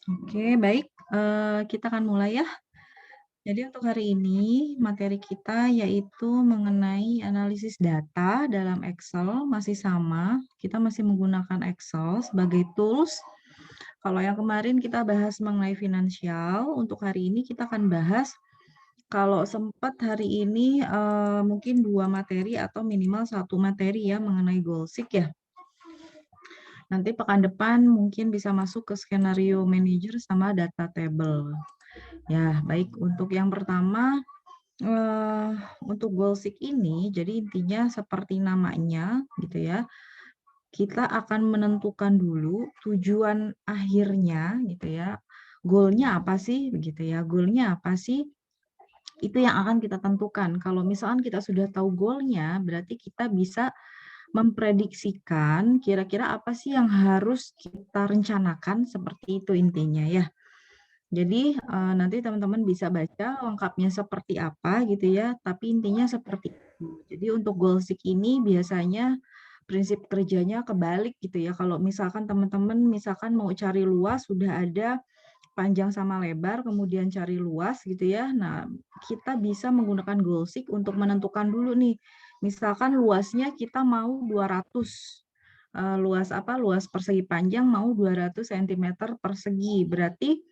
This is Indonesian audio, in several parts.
Oke, baik. Kita akan mulai ya. Jadi untuk hari ini materi kita yaitu mengenai analisis data dalam Excel masih sama. Kita masih menggunakan Excel sebagai tools. Kalau yang kemarin kita bahas mengenai finansial, untuk hari ini kita akan bahas kalau sempat hari ini mungkin 2 materi atau minimal 1 materi ya mengenai goal seek ya. Nanti pekan depan mungkin bisa masuk ke skenario manager sama data table. Ya, baik. Untuk yang pertama, untuk goal seek ini, jadi intinya seperti namanya gitu ya, kita akan menentukan dulu tujuan akhirnya gitu ya, goal-nya apa sih begitu ya, goal-nya apa sih, itu yang akan kita tentukan. Kalau misalkan kita sudah tahu goal-nya, berarti kita bisa memprediksikan kira-kira apa sih yang harus kita rencanakan, seperti itu intinya ya. Jadi, nanti teman-teman bisa baca lengkapnya seperti apa gitu ya, tapi intinya seperti itu. Jadi untuk goal seek ini biasanya prinsip kerjanya kebalik gitu ya. Kalau misalkan teman-teman misalkan mau cari luas sudah ada panjang sama lebar, kemudian cari luas gitu ya. Nah, kita bisa menggunakan goal seek untuk menentukan dulu nih, misalkan luasnya kita mau 200, luas persegi panjang mau 200 sentimeter persegi, berarti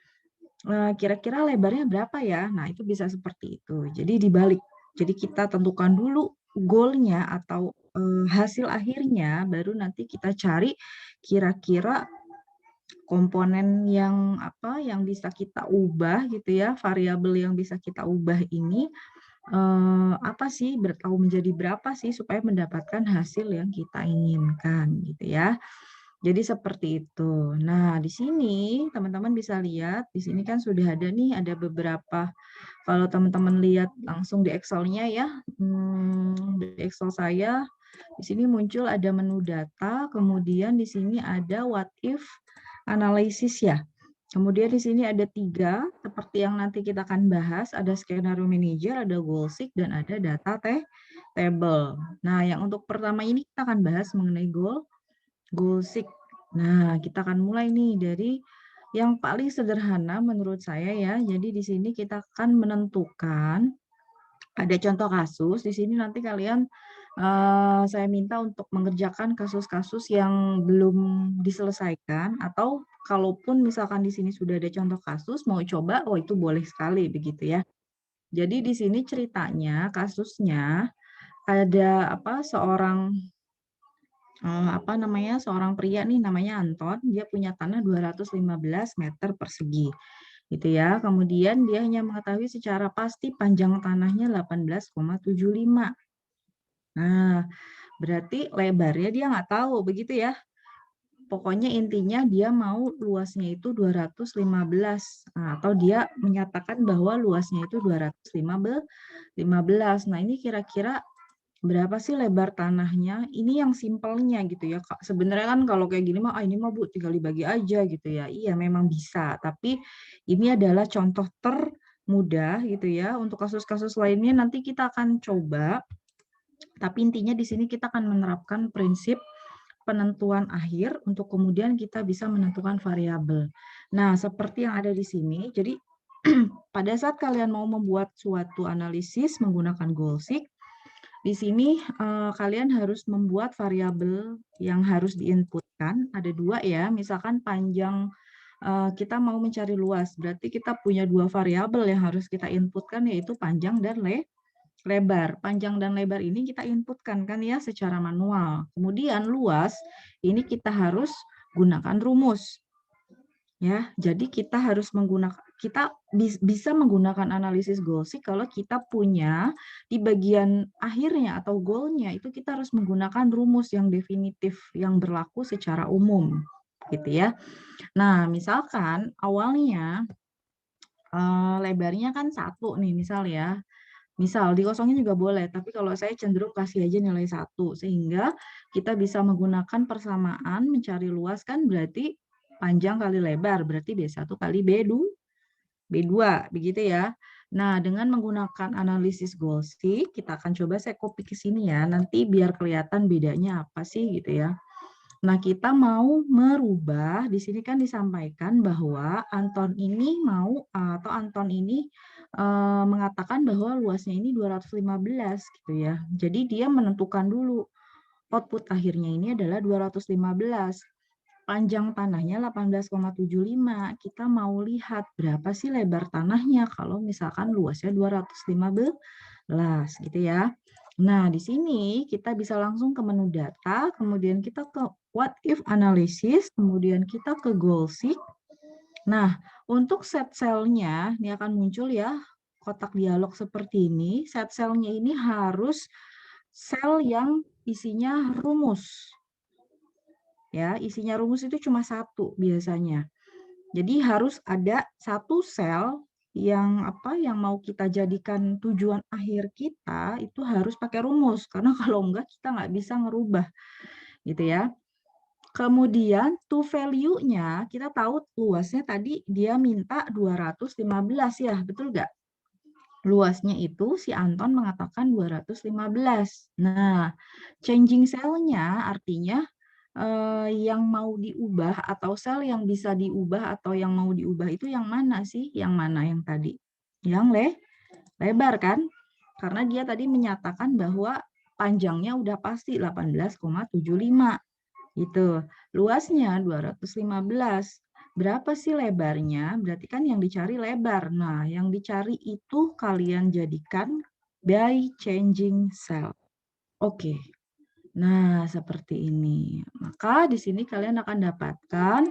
kira-kira lebarnya berapa ya? Nah, itu bisa seperti itu. Jadi dibalik. Jadi kita tentukan dulu goal-nya atau, hasil akhirnya, baru nanti kita cari kira-kira komponen yang apa, yang bisa kita ubah gitu ya, variabel yang bisa kita ubah ini, apa sih, tahu menjadi berapa sih supaya mendapatkan hasil yang kita inginkan gitu ya. Jadi seperti itu. Nah, di sini teman-teman bisa lihat, di sini kan sudah ada nih, ada beberapa, kalau teman-teman lihat langsung di Excel-nya ya, di Excel saya, di sini muncul ada menu data, kemudian di sini ada what if analysis ya. Kemudian di sini ada 3, seperti yang nanti kita akan bahas, ada skenario manager, ada goal seek, dan ada data table. Nah, yang untuk pertama ini kita akan bahas mengenai goal seek. Nah, kita akan mulai nih dari yang paling sederhana menurut saya ya. Jadi di sini kita akan menentukan, ada contoh kasus, di sini nanti kalian, saya minta untuk mengerjakan kasus-kasus yang belum diselesaikan, atau kalaupun misalkan di sini sudah ada contoh kasus, mau coba, oh itu boleh sekali begitu ya. Jadi di sini ceritanya, kasusnya ada apa, seorang pria nih namanya Anton, dia punya tanah 215 meter persegi, gitu ya. Kemudian dia hanya mengetahui secara pasti panjang tanahnya 18,75. Nah, berarti lebarnya dia nggak tahu, begitu ya. Pokoknya intinya dia mau luasnya itu 215, atau dia menyatakan bahwa luasnya itu 215. Nah, ini kira-kira berapa sih lebar tanahnya? Ini yang simpelnya gitu ya, Kak. Sebenarnya kan kalau kayak gini mah, ini mah Bu tinggal dibagi aja gitu ya. Iya memang bisa, tapi ini adalah contoh termudah gitu ya. Untuk kasus-kasus lainnya nanti kita akan coba, tapi intinya di sini kita akan menerapkan prinsip penentuan akhir untuk kemudian kita bisa menentukan variabel. Nah, seperti yang ada di sini, jadi pada saat kalian mau membuat suatu analisis menggunakan goal seek, di sini, kalian harus membuat variabel yang harus diinputkan, ada 2 ya, misalkan panjang, kita mau mencari luas, berarti kita punya 2 variabel yang harus kita inputkan, yaitu panjang dan lebar. Panjang dan lebar ini kita inputkan kan ya secara manual. Kemudian luas, ini kita harus gunakan rumus. Ya, jadi kita harus bisa menggunakan analisis goal seek kalau kita punya di bagian akhirnya atau goal-nya itu kita harus menggunakan rumus yang definitif yang berlaku secara umum, gitu ya. Nah, misalkan awalnya lebarnya kan 1 nih misal ya. Misal dikosongin juga boleh, tapi kalau saya cenderung kasih aja nilai 1 sehingga kita bisa menggunakan persamaan mencari luas kan berarti panjang kali lebar, berarti B1 kali B2 begitu ya. Nah, dengan menggunakan analisis goal seek, kita akan coba saya copy ke sini ya, nanti biar kelihatan bedanya apa sih gitu ya. Nah, kita mau merubah, di sini kan disampaikan bahwa Anton ini mengatakan bahwa luasnya ini 215 gitu ya. Jadi dia menentukan dulu output akhirnya ini adalah 215. Panjang tanahnya 18,75. Kita mau lihat berapa sih lebar tanahnya kalau misalkan luasnya 215 gitu ya. Nah, di sini kita bisa langsung ke menu data, kemudian kita ke what if analysis, kemudian kita ke goal seek. Nah, untuk set cell-nya, ini akan muncul ya kotak dialog seperti ini. Set cell-nya ini harus sel yang isinya rumus. Ya, isinya rumus itu cuma satu biasanya. Jadi harus ada satu sel yang mau kita jadikan tujuan akhir kita itu harus pakai rumus, karena kalau enggak kita nggak bisa ngerubah gitu ya. Kemudian to value-nya kita tahu luasnya tadi dia minta 215 ya, betul nggak? Luasnya itu si Anton mengatakan 215. Nah, changing cell-nya artinya yang mau diubah atau sel yang bisa diubah atau yang mau diubah itu yang mana sih? Yang mana yang tadi? Yang lebar kan? Karena dia tadi menyatakan bahwa panjangnya udah pasti 18,75. Gitu. Luasnya 215. Berapa sih lebarnya? Berarti kan yang dicari lebar. Nah, yang dicari itu kalian jadikan by changing cell. Oke. Nah, seperti ini. Maka di sini kalian akan dapatkan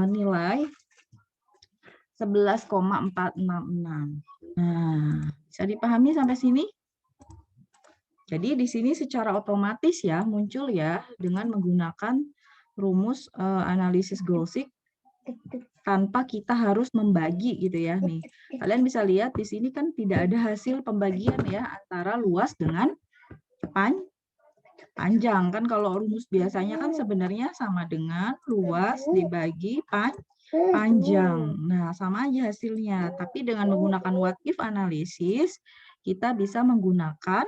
nilai 11,466. Nah, bisa dipahami sampai sini? Jadi di sini secara otomatis ya muncul ya dengan menggunakan rumus analisis goal seek tanpa kita harus membagi gitu ya nih. Kalian bisa lihat di sini kan tidak ada hasil pembagian ya antara luas dengan panjang. Kan kalau rumus biasanya kan sebenarnya sama dengan luas dibagi panjang. Nah, sama aja hasilnya. Tapi dengan menggunakan what if analysis, kita bisa menggunakan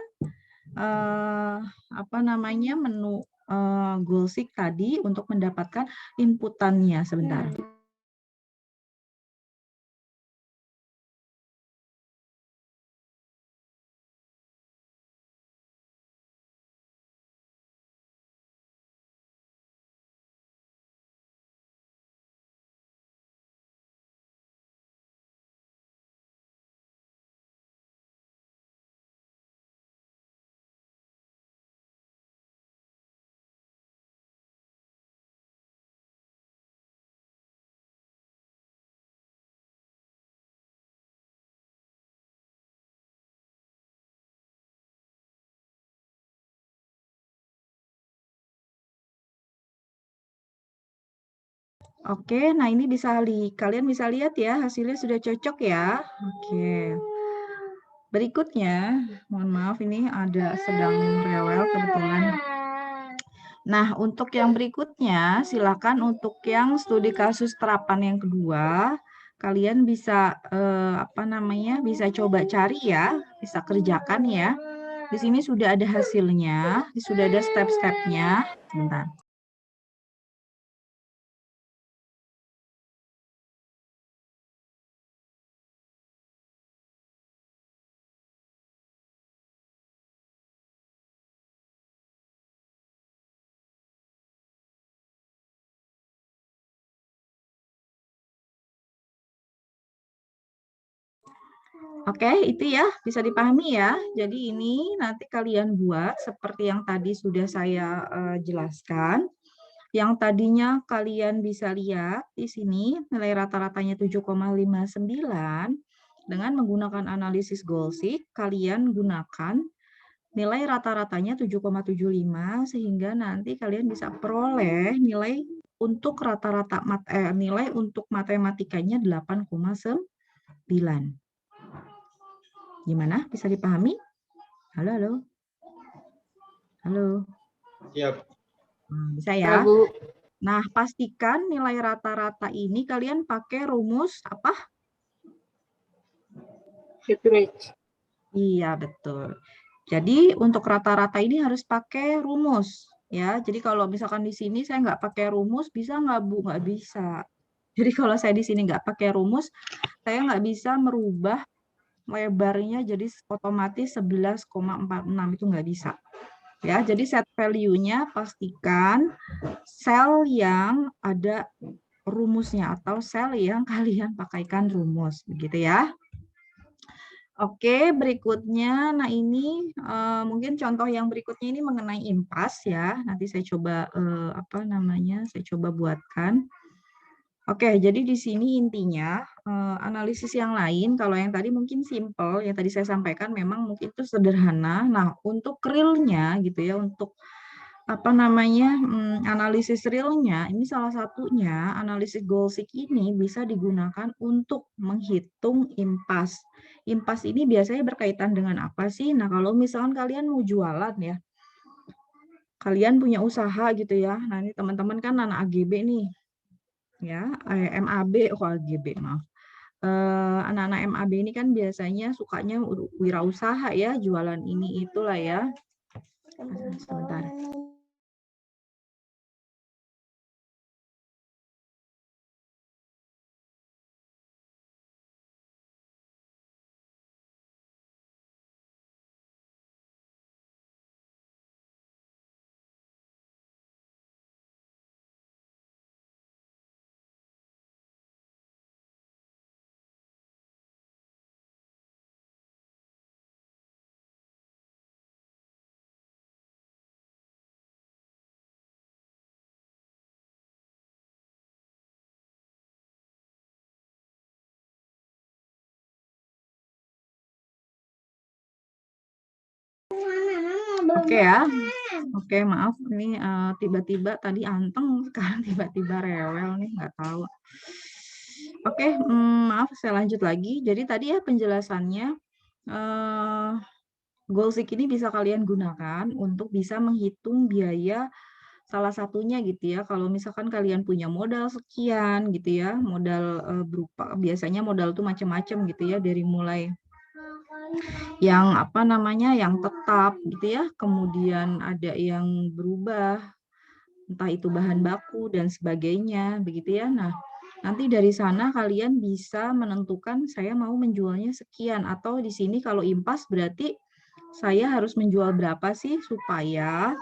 menu goal seek tadi untuk mendapatkan inputannya. Sebentar. Oke, nah ini kalian bisa lihat ya hasilnya sudah cocok ya. Oke. Berikutnya, mohon maaf ini ada sedang rewel kebetulan. Nah, untuk yang berikutnya, silakan untuk yang studi kasus terapan yang kedua, kalian bisa bisa coba cari ya, bisa kerjakan ya. Di sini sudah ada hasilnya, sudah ada step-stepnya. Sebentar. Oke, itu ya bisa dipahami ya. Jadi ini nanti kalian buat seperti yang tadi sudah saya jelaskan. Yang tadinya kalian bisa lihat di sini nilai rata-ratanya 7,59 dengan menggunakan analisis goal seek, kalian gunakan nilai rata-ratanya 7,75 sehingga nanti kalian bisa peroleh nilai untuk nilai untuk matematikanya 8,9. Gimana? Bisa dipahami? Halo, halo. Halo. Siap. Bisa ya? Bu. Nah, pastikan nilai rata-rata ini kalian pakai rumus apa? Average. Iya, betul. Jadi, untuk rata-rata ini harus pakai rumus. Ya, jadi kalau misalkan di sini saya nggak pakai rumus, bisa nggak Bu? Nggak bisa. Jadi kalau saya di sini nggak pakai rumus, saya nggak bisa merubah lebarnya jadi otomatis 11,46 itu nggak bisa. Ya, jadi set value-nya pastikan sel yang ada rumusnya atau sel yang kalian pakaikan rumus, begitu ya. Oke, berikutnya, nah ini mungkin contoh yang berikutnya ini mengenai impas ya. Nanti saya coba apa namanya? Saya coba buatkan. Oke, jadi di sini intinya analisis yang lain, kalau yang tadi mungkin simple, yang tadi saya sampaikan memang mungkin itu sederhana. Nah, untuk realnya gitu ya, untuk apa namanya analisis realnya, ini salah satunya analisis goal-seek ini bisa digunakan untuk menghitung impas. Impas ini biasanya berkaitan dengan apa sih? Nah, kalau misalkan kalian mau jualan ya, kalian punya usaha gitu ya. Nah, ini teman-teman kan anak AGB nih, ya, MAB, AGB, maaf. Anak-anak MAB ini kan biasanya sukanya wirausaha ya, jualan ini itulah ya. Sebentar. Oke ya. Oke, maaf ini tiba-tiba tadi anteng, sekarang tiba-tiba rewel nih, nggak tahu. Oke, maaf saya lanjut lagi. Jadi tadi ya penjelasannya, goalseek ini bisa kalian gunakan untuk bisa menghitung biaya salah satunya gitu ya. Kalau misalkan kalian punya modal sekian gitu ya, modal berupa biasanya modal tuh macam-macam gitu ya, dari mulai yang apa namanya yang tetap gitu ya, kemudian ada yang berubah, entah itu bahan baku dan sebagainya begitu ya. Nah, nanti dari sana kalian bisa menentukan saya mau menjualnya sekian, atau di sini kalau impas berarti saya harus menjual berapa sih supaya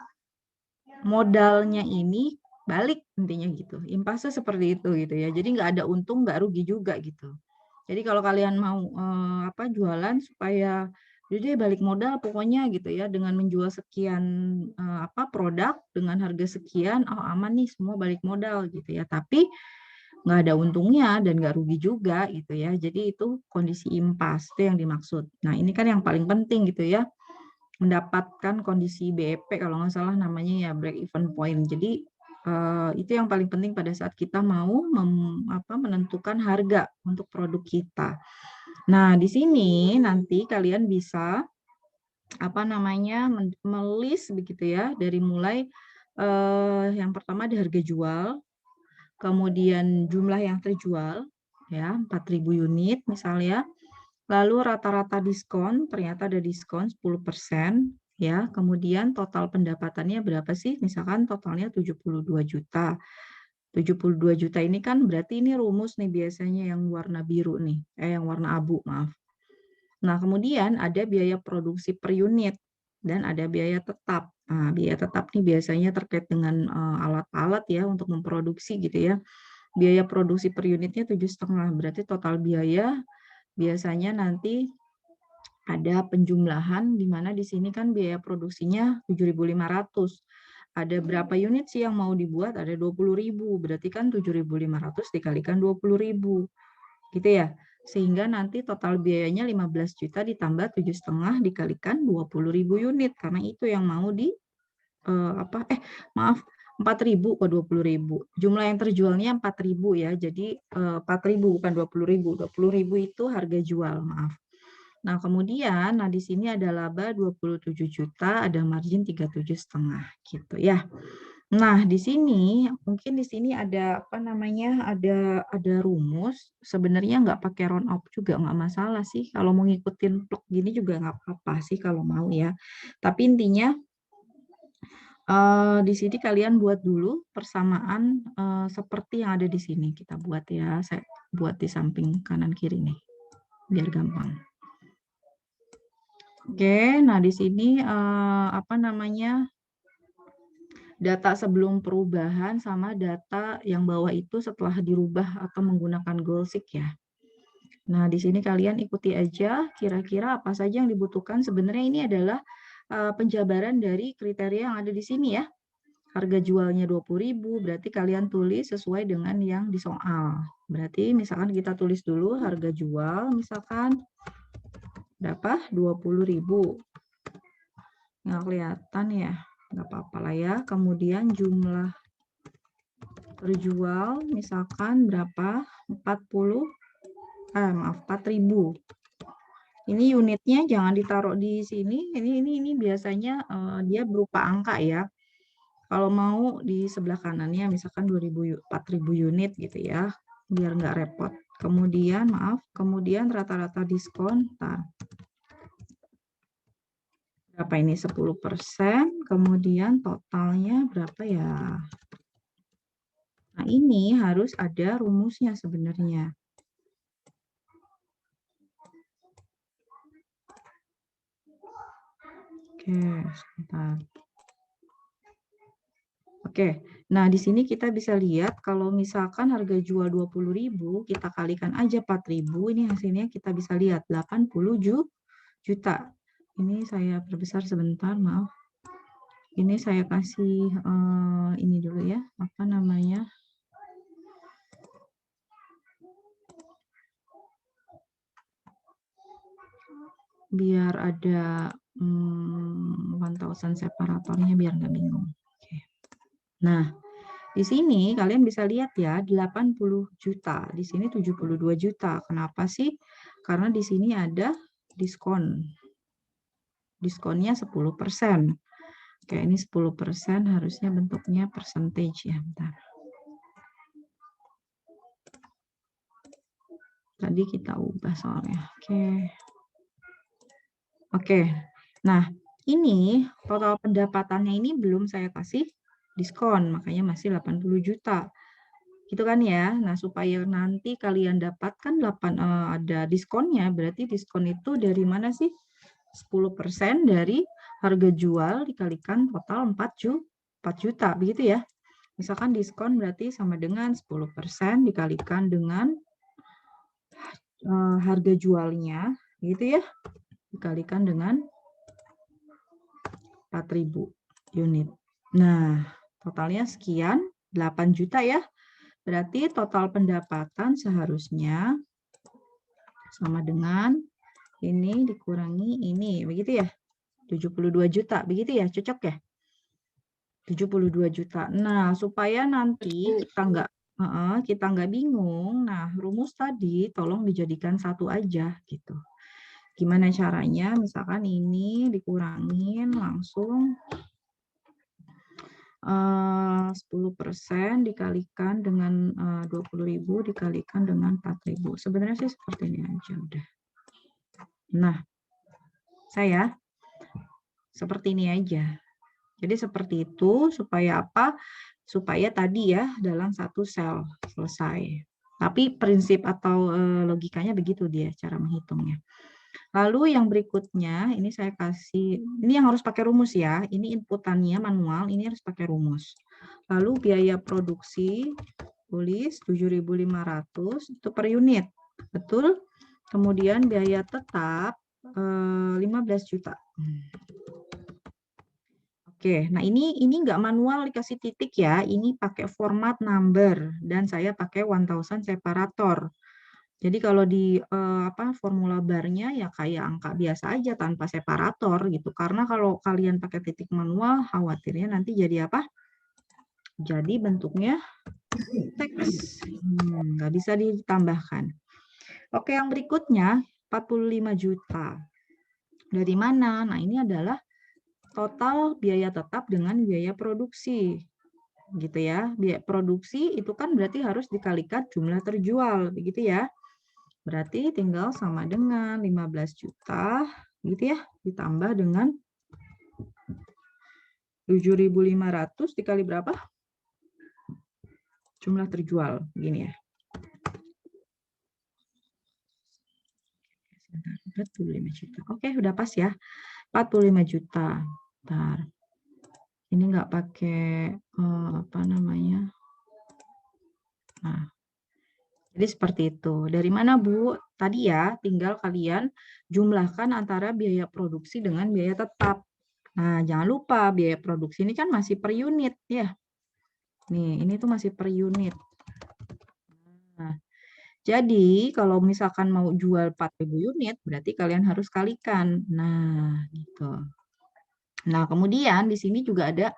modalnya ini balik, intinya gitu. Impasnya seperti itu gitu ya. Jadi nggak ada untung, nggak rugi juga gitu. Jadi kalau kalian mau apa jualan supaya jadi balik modal pokoknya gitu ya, dengan menjual sekian apa produk dengan harga sekian, oh aman nih semua balik modal gitu ya. Tapi nggak ada untungnya dan nggak rugi juga gitu ya. Jadi itu kondisi impas itu yang dimaksud. Nah ini kan yang paling penting gitu ya, mendapatkan kondisi BEP kalau nggak salah namanya ya, break even point. Jadi itu yang paling penting pada saat kita mau menentukan harga untuk produk kita. Nah, di sini nanti kalian bisa apa namanya melis begitu ya, dari mulai yang pertama ada harga jual, kemudian jumlah yang terjual ya 4.000 unit misalnya, lalu rata-rata diskon, ternyata ada diskon 10% ya, kemudian total pendapatannya berapa sih? Misalkan totalnya 72 juta. 72 juta ini kan berarti ini rumus nih biasanya yang warna biru nih, yang warna abu, maaf. Nah, kemudian ada biaya produksi per unit dan ada biaya tetap. Nah, biaya tetap nih biasanya terkait dengan alat-alat ya untuk memproduksi gitu ya. Biaya produksi per unitnya 7,5, berarti total biaya biasanya nanti ada penjumlahan di mana di sini kan biaya produksinya 7.500. Ada berapa unit sih yang mau dibuat? Ada 20.000. Berarti kan 7.500 dikalikan 20.000. Gitu ya. Sehingga nanti total biayanya 15 juta ditambah 7,5 dikalikan 20.000 unit, karena itu yang mau di maaf 4.000 ke 20.000. Jumlah yang terjualnya 4.000 ya. Jadi 4.000 bukan 20.000. 20.000 itu harga jual, maaf. Nah, kemudian di sini ada laba 27 juta, ada margin 37,5 gitu ya. Nah, di sini mungkin di sini ada apa namanya? Ada rumus. Sebenarnya nggak pakai round up juga nggak masalah sih. Kalau mau ngikutin plug gini juga nggak apa-apa sih kalau mau ya. Tapi intinya Di sini kalian buat dulu persamaan seperti yang ada di sini. Kita buat ya, saya buat di samping kanan kiri nih, biar gampang. Oke, nah di sini apa namanya, data sebelum perubahan sama data yang bawah itu setelah dirubah atau menggunakan goalseek ya. Nah, di sini kalian ikuti aja kira-kira apa saja yang dibutuhkan. Sebenarnya ini adalah penjabaran dari kriteria yang ada di sini ya. Harga jualnya 20.000, berarti kalian tulis sesuai dengan yang di soal. Berarti misalkan kita tulis dulu harga jual, misalkan berapa? 20.000. Nggak kelihatan ya, nggak apa-apa lah ya. Kemudian jumlah terjual, misalkan berapa? 4.000. Ini unitnya jangan ditaruh di sini. Ini biasanya dia berupa angka ya. Kalau mau di sebelah kanannya misalkan 4.000 unit gitu ya, biar nggak repot. Kemudian kemudian rata-rata diskon. Berapa ini? 10%. Kemudian totalnya berapa ya? Nah, ini harus ada rumusnya sebenarnya. Oke, sebentar. Oke, nah di sini kita bisa lihat kalau misalkan harga jual 20.000, kita kalikan aja 4.000, ini hasilnya kita bisa lihat 80 juta. Ini saya perbesar sebentar, maaf. Ini saya kasih ini dulu ya, apa namanya? Biar ada 1000 separatornya biar nggak bingung. Oke. Nah, di sini kalian bisa lihat ya, 80 juta. Di sini 72 juta. Kenapa sih? Karena di sini ada diskon. Diskonnya 10%. Oke, ini 10% harusnya bentuknya percentage ya. Bentar. Tadi kita ubah soalnya. Oke. Nah, ini total pendapatannya ini belum saya kasih diskon, makanya masih 80 juta. Gitu kan ya. Nah, supaya nanti kalian dapatkan ada diskonnya, berarti diskon itu dari mana sih? 10% dari harga jual dikalikan total 4 juta, begitu ya. Misalkan diskon berarti sama dengan 10% dikalikan dengan harga jualnya, gitu ya. Dikalikan dengan 4.000 unit. Nah, totalnya sekian, 8 juta ya. Berarti total pendapatan seharusnya sama dengan ini dikurangi ini, begitu ya? 72 juta, begitu ya? Cocok ya? 72 juta. Nah, supaya nanti kita nggak bingung, nah rumus tadi tolong dijadikan satu aja gitu. Gimana caranya? Misalkan ini dikurangin langsung 10% dikalikan dengan 20.000 dikalikan dengan 4.000. Sebenarnya sih seperti ini aja udah. Nah, saya seperti ini aja. Jadi seperti itu supaya apa? Supaya tadi ya dalam satu sel selesai. Tapi prinsip atau logikanya begitu dia cara menghitungnya. Lalu yang berikutnya ini saya kasih, ini yang harus pakai rumus ya. Ini inputannya manual, ini harus pakai rumus. Lalu biaya produksi tulis 7.500 itu per unit. Betul? Kemudian biaya tetap 15 juta. Oke, nah ini nggak manual dikasih titik ya, ini pakai format number dan saya pakai 1000 separator. Jadi kalau di formula barnya ya kayak angka biasa aja tanpa separator gitu. Karena kalau kalian pakai titik manual, khawatirnya nanti jadi apa? Jadi bentuknya teks, nggak bisa ditambahkan. Oke, yang berikutnya 45 juta. Dari mana? Nah ini adalah total biaya tetap dengan biaya produksi. Gitu ya. Biaya produksi itu kan berarti harus dikalikan jumlah terjual, begitu ya. Berarti tinggal sama dengan 15 juta, gitu ya, ditambah dengan 7.500 dikali berapa? Jumlah terjual, gini ya. 45 juta. Oke, udah pas ya. 45 juta. Bentar. Ini nggak pakai apa namanya? Nah, jadi seperti itu. Dari mana, Bu? Tadi ya, tinggal kalian jumlahkan antara biaya produksi dengan biaya tetap. Nah, jangan lupa biaya produksi ini kan masih per unit ya. Nih, ini tuh masih per unit. Nah, jadi kalau misalkan mau jual 4.000 unit, berarti kalian harus kalikan. Nah, gitu. Nah, kemudian di sini juga ada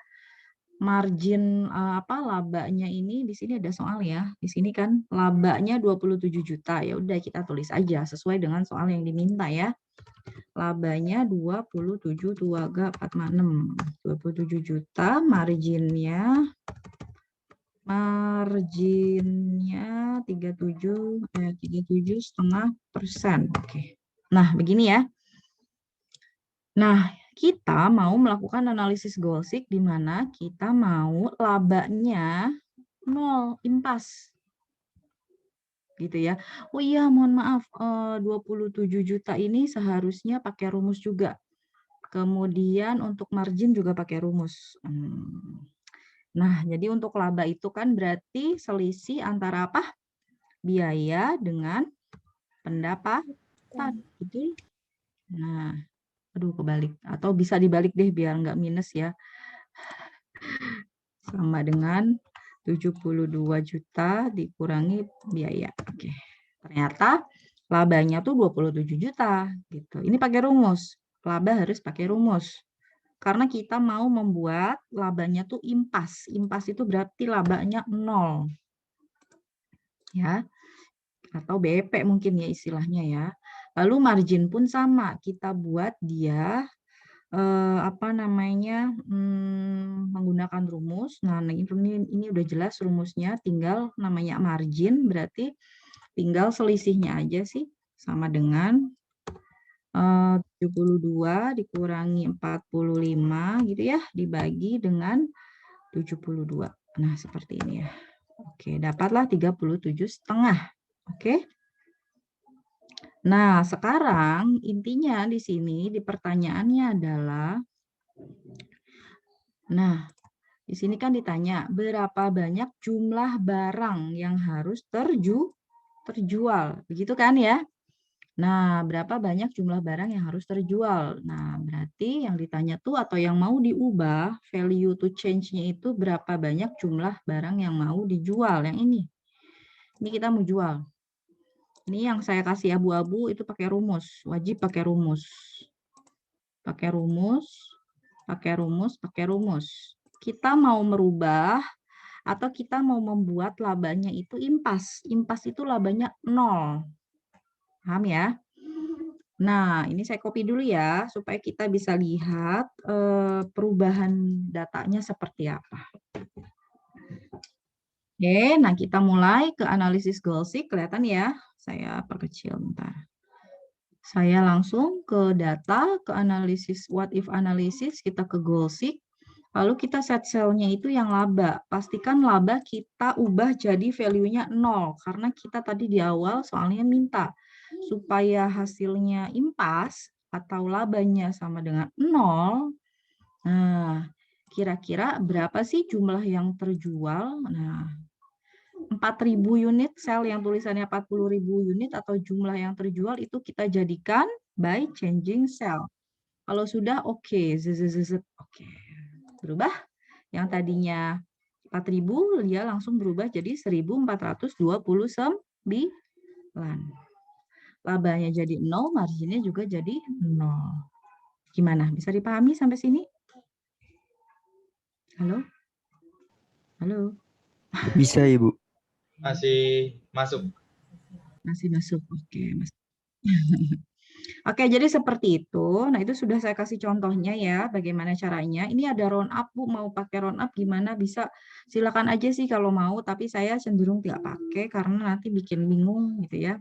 margin labanya ini. Di sini ada soal ya. Di sini kan labanya 27 juta. Ya udah kita tulis aja sesuai dengan soal yang diminta ya. Labanya 27 2 46. 27 juta, marginnya 37,5%. Oke. Nah, begini ya. Nah, kita mau melakukan analisis goalseek di mana kita mau labanya 0, impas. Gitu ya. Oh iya, mohon maaf, 27 juta ini seharusnya pakai rumus juga. Kemudian untuk margin juga pakai rumus. Nah, jadi untuk laba itu kan berarti selisih antara apa? Biaya dengan pendapatan. Betul? Nah, aduh kebalik. Atau bisa dibalik deh biar nggak minus ya. Sama dengan 72 juta dikurangi biaya. Oke. Ternyata labanya tuh 27 juta gitu. Ini pakai rumus. Laba harus pakai rumus. Karena kita mau membuat labanya tuh impas. Impas itu berarti labanya 0. Ya. Atau BP mungkin ya istilahnya ya. Lalu margin pun sama. Kita buat dia menggunakan rumus. Nah, ini udah jelas rumusnya, tinggal namanya margin, berarti tinggal selisihnya aja sih, sama dengan 72 dikurangi 45 gitu ya, dibagi dengan 72. Nah, seperti ini ya. Oke, dapatlah 37,5. Oke. Nah, sekarang intinya di sini di pertanyaannya adalah, nah, di sini kan ditanya berapa banyak jumlah barang yang harus terjual, begitu kan ya? Nah, berapa banyak jumlah barang yang harus terjual? Nah, berarti yang ditanya tuh atau yang mau diubah value to change-nya itu berapa banyak jumlah barang yang mau dijual? Yang ini. Ini kita mau jual. Ini yang saya kasih abu-abu itu pakai rumus, wajib pakai rumus. Pakai rumus, pakai rumus, pakai rumus. Kita mau merubah atau kita mau membuat labanya itu impas. Impas itu labanya 0. Paham ya? Nah, ini saya copy dulu ya, supaya kita bisa lihat perubahan datanya seperti apa. Oke, nah kita mulai ke analisis goalseek. Kelihatan ya? Saya perkecil bentar. Saya langsung ke data, ke analisis what if analisis, kita ke goalseek. Lalu kita set cell-nya itu yang laba. Pastikan laba kita ubah jadi value-nya 0. Karena kita tadi di awal soalnya minta supaya hasilnya impas atau labanya sama dengan 0. Nah, kira-kira berapa sih jumlah yang terjual? Nah, 4.000 unit sel yang tulisannya 40.000 unit atau jumlah yang terjual itu kita jadikan by changing cell. Kalau sudah oke, oke. Berubah yang tadinya 4.000 dia langsung berubah jadi 1.429. Labanya jadi 0, marginnya juga jadi 0. Gimana? Bisa dipahami sampai sini? Halo? Halo? Bisa, Ibu. Masih masuk. Masih masuk. Oke, Mas. Oke, jadi seperti itu. Nah, itu sudah saya kasih contohnya ya, bagaimana caranya. Ini ada round up, Bu. Mau pakai round up gimana? Bisa, silakan aja sih kalau mau, tapi saya cenderung tidak pakai karena nanti bikin bingung gitu ya.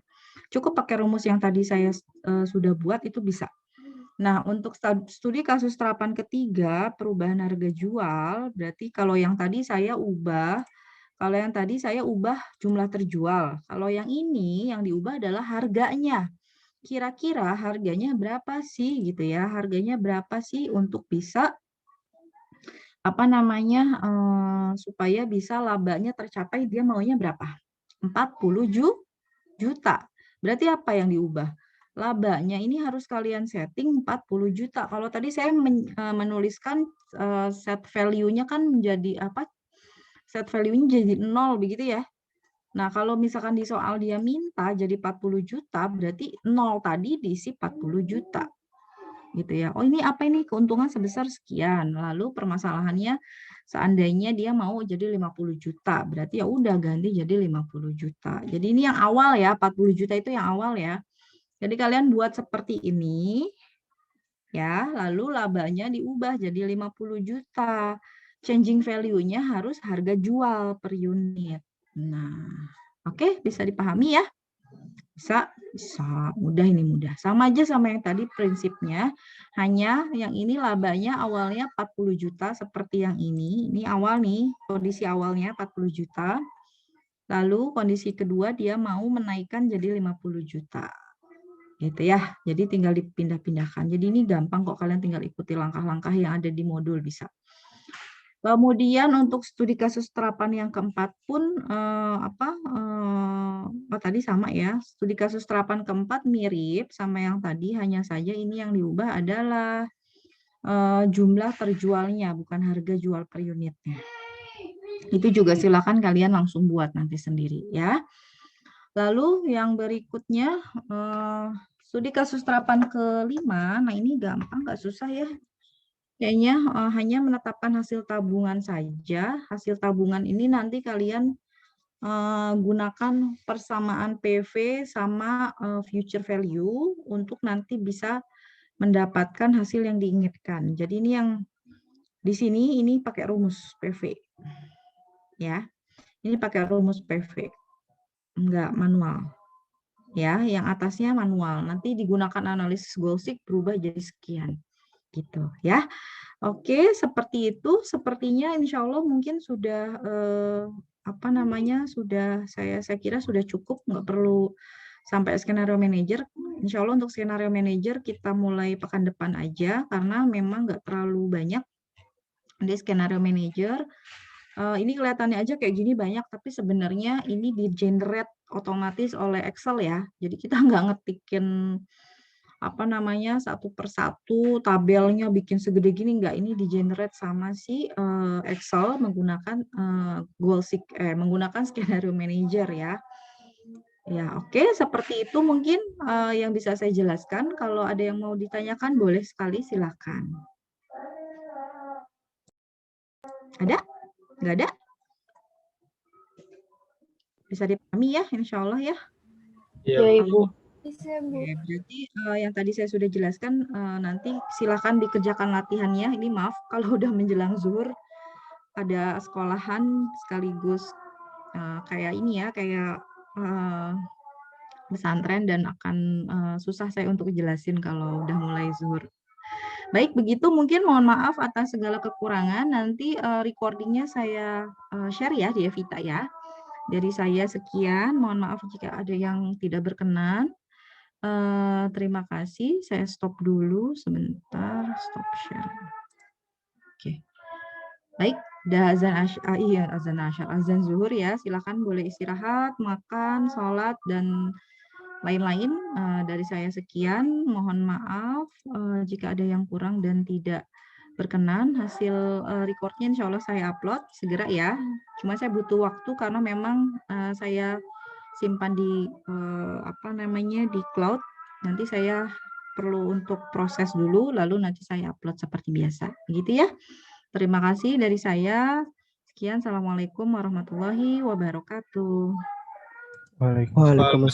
Cukup pakai rumus yang tadi saya sudah buat, itu bisa. Nah, untuk studi kasus terapan ketiga, perubahan harga jual, berarti kalau yang tadi saya ubah jumlah terjual. Kalau yang ini yang diubah adalah harganya. Kira-kira harganya berapa sih gitu ya? Harganya berapa sih untuk bisa supaya bisa labanya tercapai, dia maunya berapa? 40 juta. Berarti apa yang diubah? Labanya ini harus kalian setting 40 juta. Kalau tadi saya menuliskan set value-nya kan menjadi apa? Set value-nya jadi 0 begitu ya. Nah, kalau misalkan di soal dia minta jadi 40 juta, berarti 0 tadi diisi 40 juta. Gitu ya. Oh, ini apa ini? Keuntungan sebesar sekian. Lalu permasalahannya seandainya dia mau jadi 50 juta, berarti ya udah ganti jadi 50 juta. Jadi ini yang awal ya, 40 juta itu yang awal ya. Jadi kalian buat seperti ini ya, lalu labanya diubah jadi 50 juta. Changing value-nya harus harga jual per unit. Nah, oke, bisa dipahami ya? Bisa, bisa. Mudah, ini mudah. Sama aja sama yang tadi prinsipnya. Hanya yang ini labanya awalnya 40 juta seperti yang ini. Ini awal nih, kondisi awalnya 40 juta. Lalu kondisi kedua dia mau menaikkan jadi 50 juta. Gitu ya. Jadi tinggal dipindah-pindahkan. Jadi ini gampang kok, kalian tinggal ikuti langkah-langkah yang ada di modul bisa. Kemudian untuk studi kasus terapan yang keempat pun tadi sama ya. Studi kasus terapan keempat mirip sama yang tadi, hanya saja ini yang diubah adalah jumlah terjualnya, bukan harga jual per unitnya. Itu juga silakan kalian langsung buat nanti sendiri ya. Lalu yang berikutnya studi kasus terapan kelima. Nah, ini gampang, nggak susah ya. Kayaknya hanya menetapkan hasil tabungan saja. Hasil tabungan ini nanti kalian gunakan persamaan PV sama future value untuk nanti bisa mendapatkan hasil yang diinginkan. Jadi ini yang di sini ini pakai rumus PV. Ya. Ini pakai rumus PV. Enggak manual. Ya, yang atasnya manual. Nanti digunakan analisis Golsik berubah jadi sekian. Gitu ya. Oke, seperti itu. Sepertinya insya Allah mungkin sudah sudah saya kira sudah cukup, nggak perlu sampai skenario manager. Insya Allah untuk skenario manager kita mulai pekan depan aja karena memang nggak terlalu banyak di skenario manager. Ini kelihatannya aja kayak gini banyak, tapi sebenarnya ini di generate otomatis oleh Excel ya. Jadi kita nggak ngetikin satu persatu tabelnya bikin segede gini, enggak, ini di generate sama si Excel menggunakan menggunakan skenario manager ya. Ya, oke, seperti itu mungkin yang bisa saya jelaskan. Kalau ada yang mau ditanyakan boleh sekali, silakan. Ada? Enggak ada? Bisa dipahami ya, insya Allah ya. Iya, Ibu. Oke, berarti yang tadi saya sudah jelaskan, nanti silakan dikerjakan latihannya. Ini maaf kalau udah menjelang zuhur ada sekolahan sekaligus kayak ini ya, kayak pesantren, dan akan susah saya untuk jelasin kalau udah mulai zuhur. Baik, begitu mungkin mohon maaf atas segala kekurangan. Nanti recordingnya saya share ya di Evita ya. Dari saya sekian, mohon maaf jika ada yang tidak berkenan. Terima kasih, saya stop dulu sebentar, stop share. Oke. Baik, dah azan zuhur ya, silakan boleh istirahat, makan, sholat, dan lain-lain. Dari saya sekian, mohon maaf jika ada yang kurang dan tidak berkenan. Hasil recordnya insya Allah saya upload segera ya. Cuma saya butuh waktu karena memang saya simpan di di cloud. Nanti saya perlu untuk proses dulu, lalu nanti saya upload seperti biasa. Begitu ya. Terima kasih dari saya. Sekian, assalamualaikum warahmatullahi wabarakatuh. Waalaikumsalam.